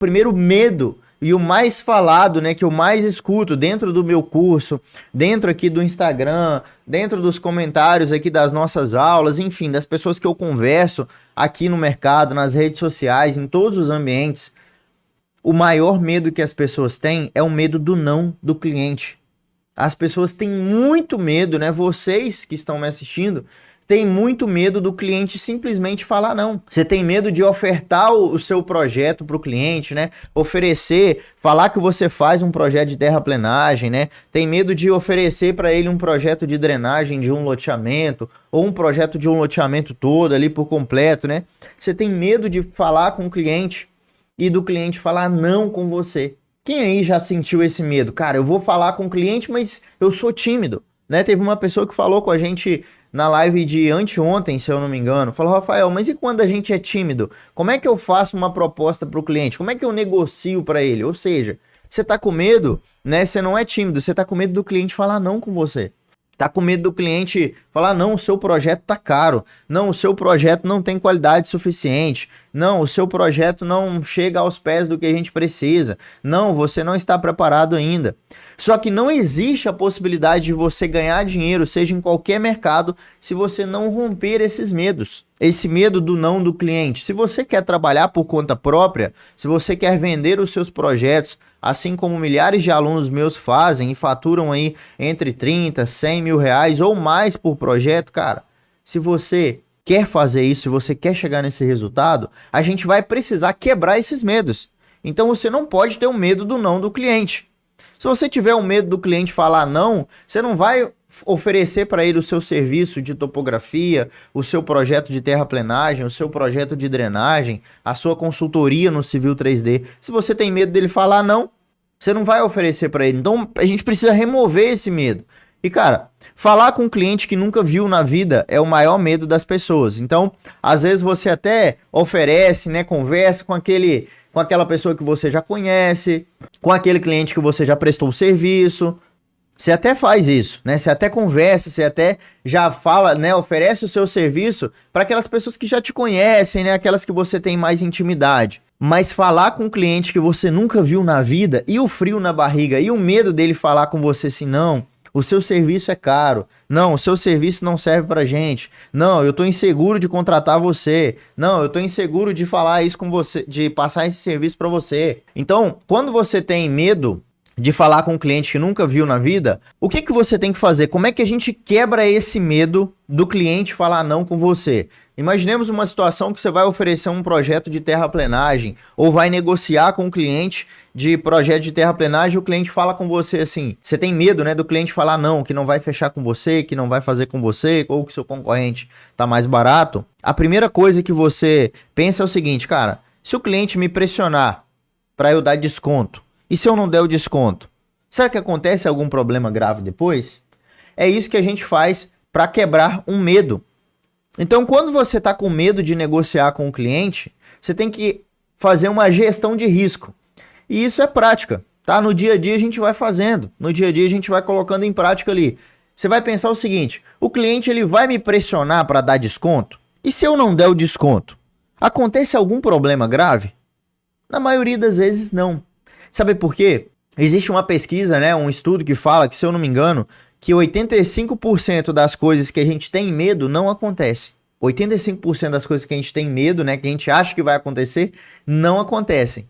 primeiro medo e o mais falado, né, que eu mais escuto dentro do meu curso, dentro aqui do Instagram, dentro dos comentários aqui das nossas aulas, enfim, das pessoas que eu converso aqui no mercado, nas redes sociais, em todos os ambientes, o maior medo que as pessoas têm é o medo do não do cliente. As pessoas têm muito medo, né? Vocês que estão me assistindo têm muito medo do cliente simplesmente falar não. Você tem medo de ofertar o seu projeto para o cliente, né? Oferecer, falar que você faz um projeto de terraplenagem, né? Tem medo de oferecer para ele um projeto de drenagem de um loteamento ou um projeto de um loteamento todo ali por completo, né? Você tem medo de falar com o cliente e do cliente falar não com você. Quem aí já sentiu esse medo? Cara, eu vou falar com o cliente, mas eu sou tímido, né? Teve uma pessoa que falou com a gente na live de anteontem, se eu não me engano, falou: Rafael, mas e quando a gente é tímido? Como é que eu faço uma proposta para o cliente? Como é que eu negocio para ele? Ou seja, você tá com medo, né? Você não é tímido, você tá com medo do cliente falar não com você. Tá com medo do cliente falar: não, o seu projeto tá caro. Não, o seu projeto não tem qualidade suficiente. Não, o seu projeto não chega aos pés do que a gente precisa. Não, você não está preparado ainda. Só que não existe a possibilidade de você ganhar dinheiro, seja em qualquer mercado, se você não romper esses medos. Esse medo do não do cliente. Se você quer trabalhar por conta própria, se você quer vender os seus projetos, assim como milhares de alunos meus fazem e faturam aí entre 30, 100 mil reais ou mais por projeto, cara, se você quer fazer isso, se você quer chegar nesse resultado, a gente vai precisar quebrar esses medos. Então você não pode ter o medo do não do cliente. Se você tiver o medo do cliente falar não, você não vai oferecer para ele o seu serviço de topografia, o seu projeto de terraplenagem, o seu projeto de drenagem, a sua consultoria no Civil 3D. Se você tem medo dele falar não, você não vai oferecer para ele. Então a gente precisa remover esse medo. E cara, falar com um cliente que nunca viu na vida é o maior medo das pessoas. Então, às vezes você até oferece, né, conversa com aquela pessoa que você já conhece, com aquele cliente que você já prestou o serviço. Você até faz isso, né? Você até conversa, você até já fala, né? Oferece o seu serviço para aquelas pessoas que já te conhecem, né? Aquelas que você tem mais intimidade. Mas falar com um cliente que você nunca viu na vida e o frio na barriga e o medo dele falar com você assim, não, o seu serviço é caro. Não, o seu serviço não serve pra gente. Não, eu tô inseguro de contratar você. Não, eu tô inseguro de falar isso com você, de passar esse serviço para você. Então, quando você tem medo de falar com um cliente que nunca viu na vida, o que que você tem que fazer? Como é que a gente quebra esse medo do cliente falar não com você? Imaginemos uma situação que você vai oferecer um projeto de terraplenagem ou vai negociar com um cliente de projeto de terraplenagem e o cliente fala com você assim, você tem medo, né, do cliente falar não, que não vai fechar com você, que não vai fazer com você ou que seu concorrente tá mais barato. A primeira coisa que você pensa é o seguinte, cara, se o cliente me pressionar para eu dar desconto, e se eu não der o desconto, será que acontece algum problema grave depois? É isso que a gente faz para quebrar um medo. Então, quando você está com medo de negociar com o cliente, você tem que fazer uma gestão de risco. E isso é prática, tá? No dia a dia a gente vai fazendo. No dia a dia a gente vai colocando em prática ali. Você vai pensar o seguinte, o cliente ele vai me pressionar para dar desconto? E se eu não der o desconto? Acontece algum problema grave? Na maioria das vezes não. Sabe por quê? Existe uma pesquisa, né, um estudo que fala que, se eu não me engano, que 85% das coisas que a gente tem medo não acontece. 85% das coisas que a gente tem medo, né, que a gente acha que vai acontecer, não acontecem.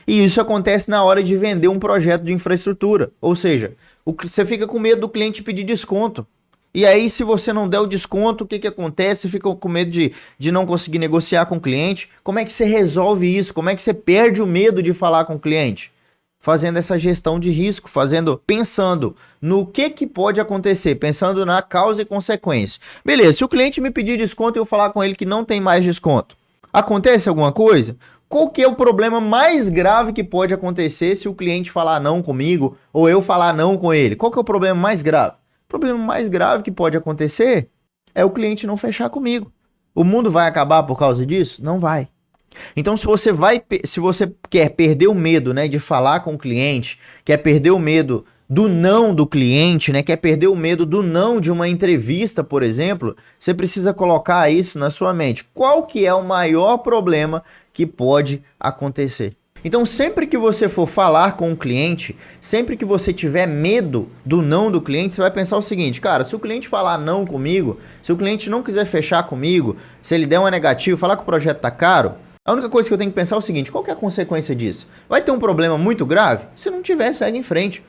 E isso acontece na hora de vender um projeto de infraestrutura. Ou seja, você fica com medo do cliente pedir desconto. E aí, se você não der o desconto, o que que acontece? Você fica com medo de não conseguir negociar com o cliente. Como é que você resolve isso? Como é que você perde o medo de falar com o cliente? Fazendo essa gestão de risco, pensando no que pode acontecer, pensando na causa e consequência. Beleza, se o cliente me pedir desconto e eu falar com ele que não tem mais desconto, acontece alguma coisa? Qual que é o problema mais grave que pode acontecer se o cliente falar não comigo ou eu falar não com ele? Qual que é o problema mais grave? O problema mais grave que pode acontecer é o cliente não fechar comigo. O mundo vai acabar por causa disso? Não vai. Então, se você quer perder o medo, né, de falar com o cliente, quer perder o medo do não do cliente, né, quer perder o medo do não de uma entrevista, por exemplo, você precisa colocar isso na sua mente. Qual que é o maior problema que pode acontecer? Então, sempre que você for falar com o cliente, sempre que você tiver medo do não do cliente, você vai pensar o seguinte, cara, se o cliente falar não comigo, se o cliente não quiser fechar comigo, se ele der uma negativa, falar que o projeto tá caro, a única coisa que eu tenho que pensar é o seguinte, qual que é a consequência disso? Vai ter um problema muito grave? Se não tiver, segue em frente.